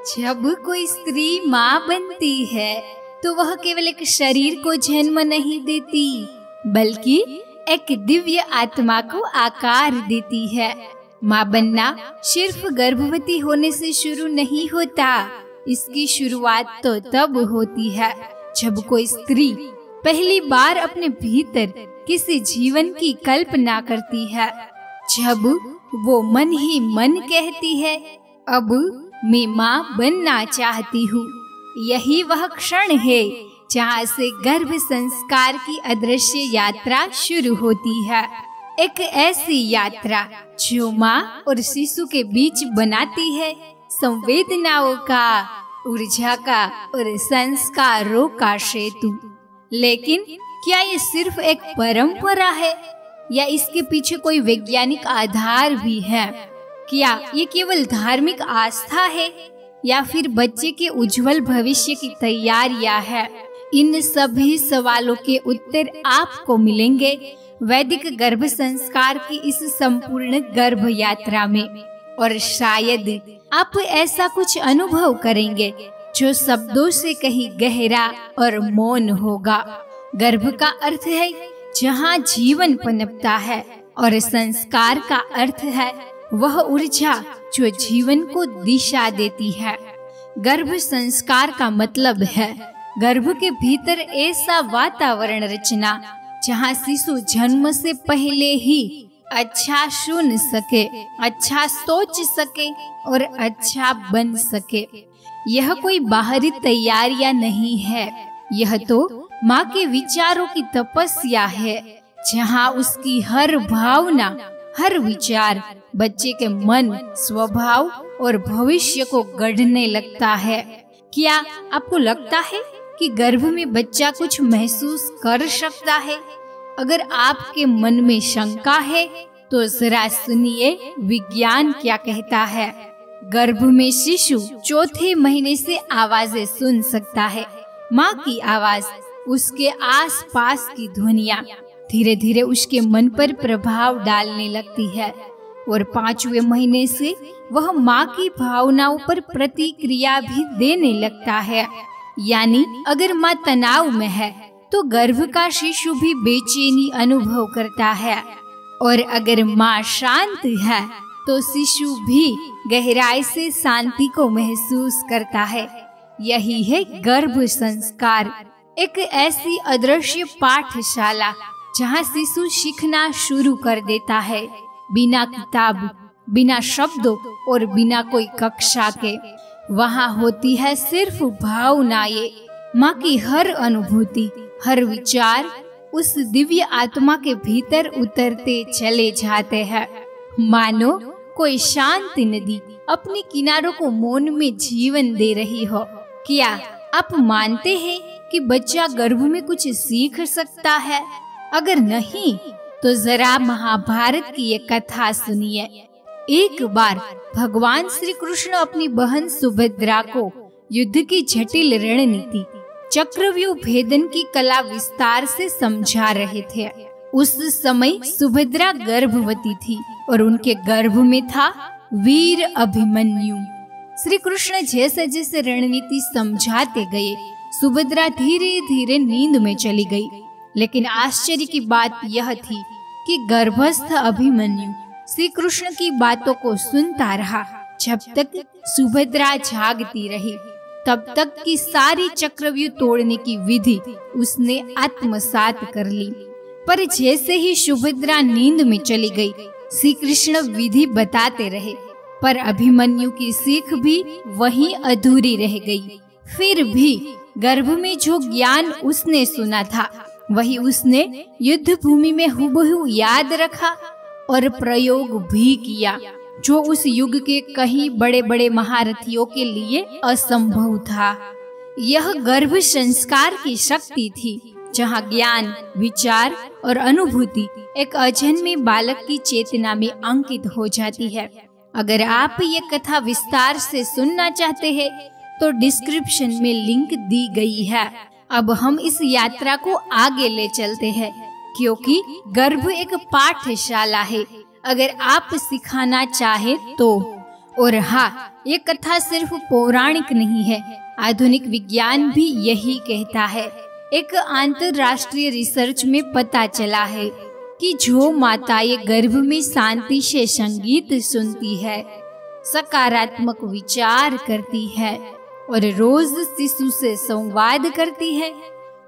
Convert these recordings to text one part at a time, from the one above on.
जब कोई स्त्री माँ बनती है तो वह केवल एक शरीर को जन्म नहीं देती, बल्कि एक दिव्य आत्मा को आकार देती है। माँ बनना सिर्फ गर्भवती होने से शुरू नहीं होता। इसकी शुरुआत तो तब होती है जब कोई स्त्री पहली बार अपने भीतर किसी जीवन की कल्पना करती है, जब वो मन ही मन कहती है, अब मैं माँ बनना चाहती हूँ। यही वह क्षण है जहाँ से गर्भ संस्कार की अदृश्य यात्रा शुरू होती है। एक ऐसी यात्रा जो माँ और शिशु के बीच बनाती है संवेदनाओं का, ऊर्जा का और संस्कारों का सेतु। लेकिन क्या ये सिर्फ एक परंपरा है या इसके पीछे कोई वैज्ञानिक आधार भी है? क्या ये केवल धार्मिक आस्था है या फिर बच्चे के उज्जवल भविष्य की तैयारियां है? इन सभी सवालों के उत्तर आपको मिलेंगे वैदिक गर्भ संस्कार की इस संपूर्ण गर्भ यात्रा में। और शायद आप ऐसा कुछ अनुभव करेंगे जो शब्दों से कहीं गहरा और मौन होगा। गर्भ का अर्थ है जहाँ जीवन पनपता है, और संस्कार का अर्थ है वह ऊर्जा जो जीवन को दिशा देती है। गर्भ संस्कार का मतलब है गर्भ के भीतर ऐसा वातावरण रचना जहाँ शिशु जन्म से पहले ही अच्छा सुन सके, अच्छा सोच सके और अच्छा बन सके। यह कोई बाहरी तैयारियां नहीं है, यह तो माँ के विचारों की तपस्या है, जहाँ उसकी हर भावना, हर विचार बच्चे के मन, स्वभाव और भविष्य को गढ़ने लगता है। क्या आपको लगता है कि गर्भ में बच्चा कुछ महसूस कर सकता है? अगर आपके मन में शंका है तो जरा सुनिए विज्ञान क्या कहता है। गर्भ में शिशु चौथे महीने से आवाजें सुन सकता है। माँ की आवाज, उसके आसपास की ध्वनियाँ धीरे धीरे उसके मन पर प्रभाव डालने लगती है, और 5वें महीने से वह माँ की भावनाओं पर प्रतिक्रिया भी देने लगता है। यानी अगर माँ तनाव में है तो गर्भ का शिशु भी बेचैनी अनुभव करता है, और अगर माँ शांत है तो शिशु भी गहराई से शांति को महसूस करता है। यही है गर्भ संस्कार, एक ऐसी अदृश्य पाठशाला जहाँ शिशु सीखना शुरू कर देता है, बिना किताब, बिना शब्दों और बिना कोई कक्षा के। वहाँ होती है सिर्फ भावनाएं। माँ की हर अनुभूति, हर विचार उस दिव्य आत्मा के भीतर उतरते चले जाते हैं, मानो कोई शांत नदी अपने किनारों को मौन में जीवन दे रही हो। क्या आप मानते हैं कि बच्चा गर्भ में कुछ सीख सकता है? अगर नहीं तो जरा महाभारत की ये कथा सुनिए। एक बार भगवान श्री कृष्ण अपनी बहन सुभद्रा को युद्ध की जटिल रणनीति, चक्रव्यूह भेदन की कला विस्तार से समझा रहे थे। उस समय सुभद्रा गर्भवती थी और उनके गर्भ में था वीर अभिमन्यु। श्री कृष्ण जैसे जैसे रणनीति समझाते गए, सुभद्रा धीरे धीरे नींद में चली गई। लेकिन आश्चर्य की बात यह थी कि गर्भस्थ अभिमन्यु श्री कृष्ण की बातों को सुनता रहा। जब तक सुभद्रा जागती रही तब तक की सारी चक्रव्यूह तोड़ने की विधि उसने आत्मसात कर ली। पर जैसे ही सुभद्रा नींद में चली गई, श्री कृष्ण विधि बताते रहे, पर अभिमन्यु की सीख भी वहीं अधूरी रह गई। फिर भी गर्भ में जो ज्ञान उसने सुना था वही उसने युद्ध भूमि में हुबहू याद रखा और प्रयोग भी किया, जो उस युग के कई बड़े बड़े महारथियों के लिए असंभव था। यह गर्भ संस्कार की शक्ति थी, जहाँ ज्ञान, विचार और अनुभूति एक अजन्मे बालक की चेतना में अंकित हो जाती है। अगर आप ये कथा विस्तार से सुनना चाहते हैं तो डिस्क्रिप्शन में लिंक दी गई है। अब हम इस यात्रा को आगे ले चलते हैं, क्योंकि गर्भ एक पाठशाला है। अगर आप सिखाना चाहे तो, और हाँ, ये कथा सिर्फ पौराणिक नहीं है, आधुनिक विज्ञान भी यही कहता है। एक अंतरराष्ट्रीय रिसर्च में पता चला है कि जो माताएं गर्भ में शांति से संगीत सुनती है, सकारात्मक विचार करती है और रोज शिशु से संवाद करती है,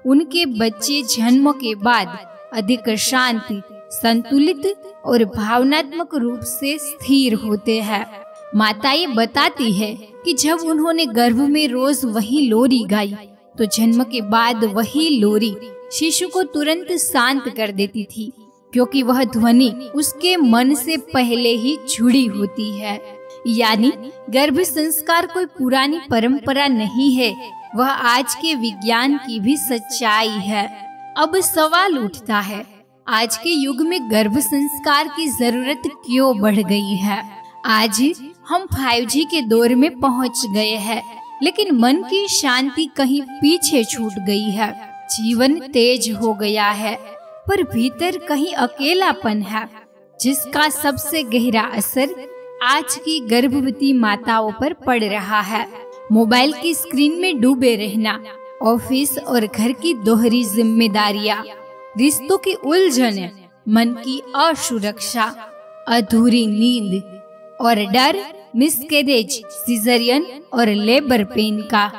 उनके बच्चे जन्म के बाद अधिक शांति, संतुलित और भावनात्मक रूप से स्थिर होते हैं। माताएं बताती है कि जब उन्होंने गर्भ में रोज वही लोरी गाई तो जन्म के बाद वही लोरी शिशु को तुरंत शांत कर देती थी, क्योंकि वह ध्वनि उसके मन से पहले ही जुड़ी होती है। यानी गर्भ संस्कार कोई पुरानी परंपरा नहीं है, वह आज के विज्ञान की भी सच्चाई है। अब सवाल उठता है, आज के युग में गर्भ संस्कार की जरूरत क्यों बढ़ गई है? आज हम 5G के दौर में पहुंच गए हैं, लेकिन मन की शांति कहीं पीछे छूट गई है। जीवन तेज हो गया है, पर भीतर कहीं अकेलापन है, जिसका सबसे गहरा असर आज की गर्भवती माताओं पर पड़ रहा है। मोबाइल की स्क्रीन में डूबे रहना, ऑफिस और घर की दोहरी जिम्मेदारियां, रिश्तों की उलझन, मन की असुरक्षा, अधूरी नींद और डर, मिसकैरेज, सिजरियन और लेबर पेन का,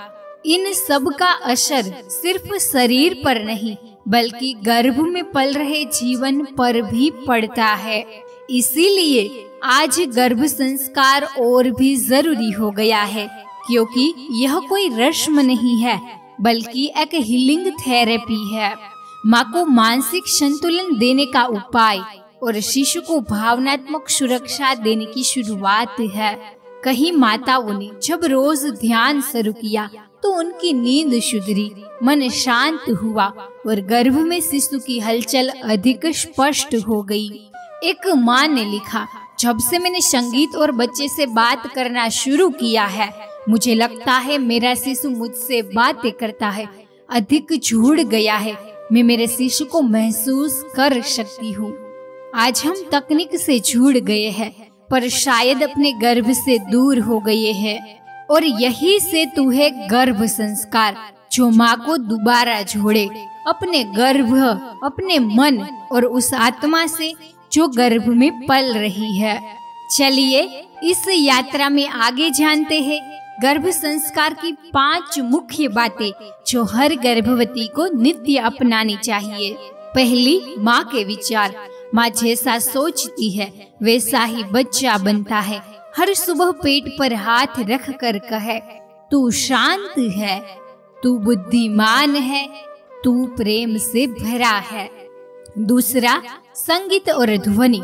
इन सब का असर सिर्फ शरीर पर नहीं बल्कि गर्भ में पल रहे जीवन पर भी पड़ता है। इसीलिए आज गर्भ संस्कार और भी जरूरी हो गया है, क्योंकि यह कोई रस्म नहीं है बल्कि एक हीलिंग थेरेपी है। माँ को मानसिक संतुलन देने का उपाय और शिशु को भावनात्मक सुरक्षा देने की शुरुआत है। कहीं माताओं ने जब रोज ध्यान शुरू किया तो उनकी नींद सुधरी, मन शांत हुआ और गर्भ में शिशु की हलचल अधिक स्पष्ट हो गई। एक माँ ने लिखा, जब से मैंने संगीत और बच्चे से बात करना शुरू किया है, मुझे लगता है मेरा शिशु मुझसे बातें करता है, अधिक जुड़ गया है। मैं मेरे शिशु को महसूस कर सकती हूँ। आज हम तकनीक से जुड़ गए हैं, पर शायद अपने गर्भ से दूर हो गए हैं। और यही सेतु है गर्भ संस्कार, जो माँ को दोबारा जोड़े अपने गर्भ, अपने मन और उस आत्मा से जो गर्भ में पल रही है। चलिए इस यात्रा में आगे जानते हैं गर्भ संस्कार की 5 मुख्य बातें जो हर गर्भवती को नित्य अपनानी चाहिए। पहली, माँ के विचार। माँ जैसा सोचती है वैसा ही बच्चा बनता है। हर सुबह पेट पर हाथ रख कर कहे, तू शांत है, तू बुद्धिमान है, तू प्रेम से भरा है। दूसरा, संगीत और ध्वनि।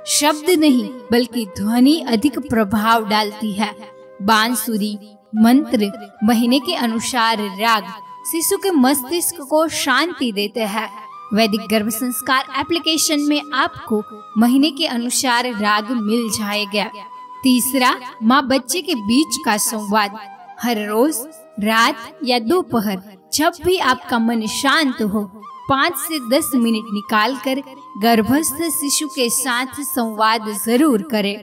शब्द नहीं बल्कि ध्वनि अधिक प्रभाव डालती है। बांसुरी, मंत्र, महीने के अनुसार राग शिशु के मस्तिष्क को शांति देते हैं। वैदिक गर्भ संस्कार एप्लीकेशन में आपको महीने के अनुसार राग मिल जाएगा। तीसरा, माँ बच्चे के बीच का संवाद। हर रोज रात या दोपहर जब भी आपका मन शांत हो, 5 से 10 मिनट निकालकर गर्भस्थ शिशु के साथ संवाद जरूर करें।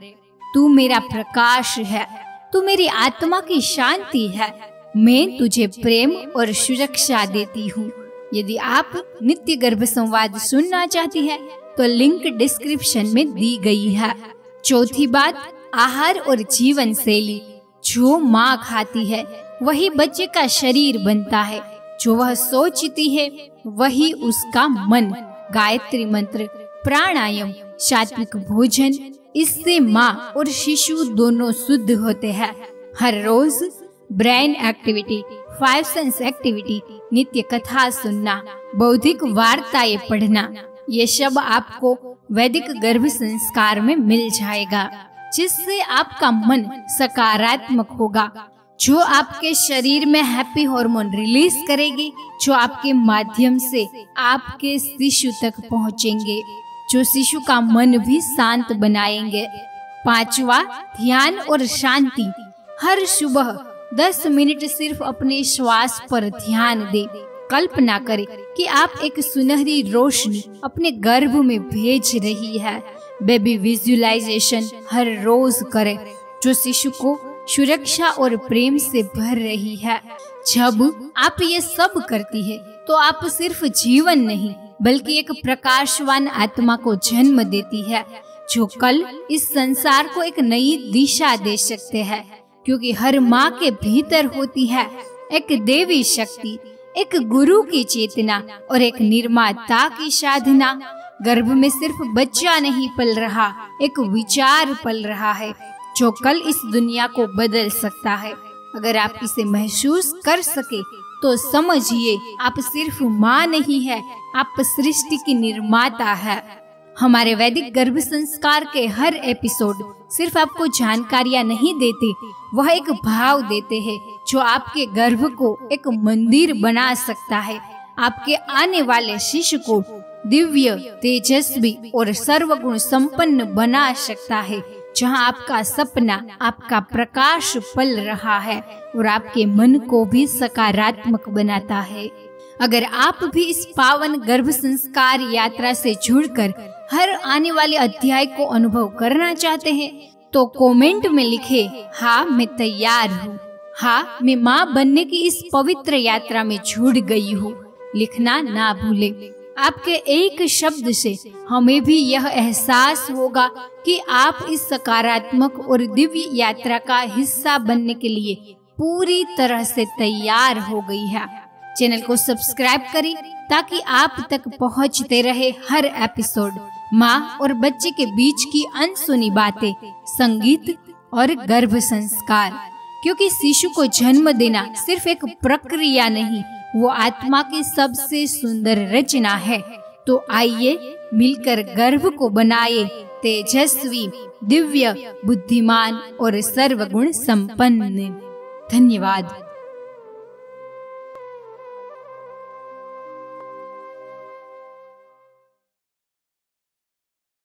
तू मेरा प्रकाश है, तू मेरी आत्मा की शांति है, मैं तुझे प्रेम और सुरक्षा देती हूँ। यदि आप नित्य गर्भ संवाद सुनना चाहती है तो लिंक डिस्क्रिप्शन में दी गई है। चौथी बात, आहार और जीवन शैली। जो माँ खाती है वही बच्चे का शरीर बनता है, जो वह सोचती है वही उसका मन। गायत्री मंत्र, प्राणायाम, सात्विक भोजन, इससे माँ और शिशु दोनों शुद्ध होते हैं। हर रोज ब्रेन एक्टिविटी, 5 सेंस एक्टिविटी, नित्य कथा सुनना, बौद्धिक वार्ताएं पढ़ना, ये सब आपको वैदिक गर्भ संस्कार में मिल जाएगा, जिससे आपका मन सकारात्मक होगा, जो आपके शरीर में हैप्पी हार्मोन रिलीज करेगी, जो आपके माध्यम से आपके शिशु तक पहुँचेंगे, जो शिशु का मन भी शांत बनाएंगे। 5वां, ध्यान और शांति। हर सुबह 10 मिनट सिर्फ अपने श्वास पर ध्यान दे। कल्पना करें कि आप एक सुनहरी रोशनी अपने गर्भ में भेज रही है। बेबी विजुअलाइजेशन हर रोज करें। जो शिशु को सुरक्षा और प्रेम से भर रही है। जब आप ये सब करती है तो आप सिर्फ जीवन नहीं बल्कि एक प्रकाशवान आत्मा को जन्म देती है, जो कल इस संसार को एक नई दिशा दे सकते हैं। क्योंकि हर माँ के भीतर होती है एक देवी शक्ति, एक गुरु की चेतना और एक निर्माता की साधना। गर्भ में सिर्फ बच्चा नहीं पल रहा, एक विचार पल रहा है जो कल इस दुनिया को बदल सकता है। अगर आप इसे महसूस कर सके तो समझिए आप सिर्फ माँ नहीं है, आप सृष्टि की निर्माता है। हमारे वैदिक गर्भ संस्कार के हर एपिसोड सिर्फ आपको जानकारियाँ नहीं देते, वह एक भाव देते हैं जो आपके गर्भ को एक मंदिर बना सकता है, आपके आने वाले शिशु को दिव्य, तेजस्वी और सर्वगुण संपन्न बना सकता है, जहां आपका सपना, आपका प्रकाश पल रहा है और आपके मन को भी सकारात्मक बनाता है। अगर आप भी इस पावन गर्भ संस्कार यात्रा से जुड़कर हर आने वाले अध्याय को अनुभव करना चाहते हैं तो कमेंट में लिखे, हाँ मैं तैयार हूँ, हाँ मैं माँ बनने की इस पवित्र यात्रा में जुड़ गई हूँ। लिखना ना भूले। आपके एक शब्द से हमें भी यह एहसास होगा कि आप इस सकारात्मक और दिव्य यात्रा का हिस्सा बनने के लिए पूरी तरह से तैयार हो गई है। चैनल को सब्सक्राइब करें ताकि आप तक पहुंचते रहे हर एपिसोड माँ और बच्चे के बीच की अनसुनी बातें, संगीत और गर्भ संस्कार। क्योंकि शिशु को जन्म देना सिर्फ एक प्रक्रिया नहीं, वो आत्मा की सबसे सुंदर रचना है। तो आइए मिलकर गर्भ को बनाए तेजस्वी, दिव्य, बुद्धिमान और सर्वगुण संपन्न। धन्यवाद।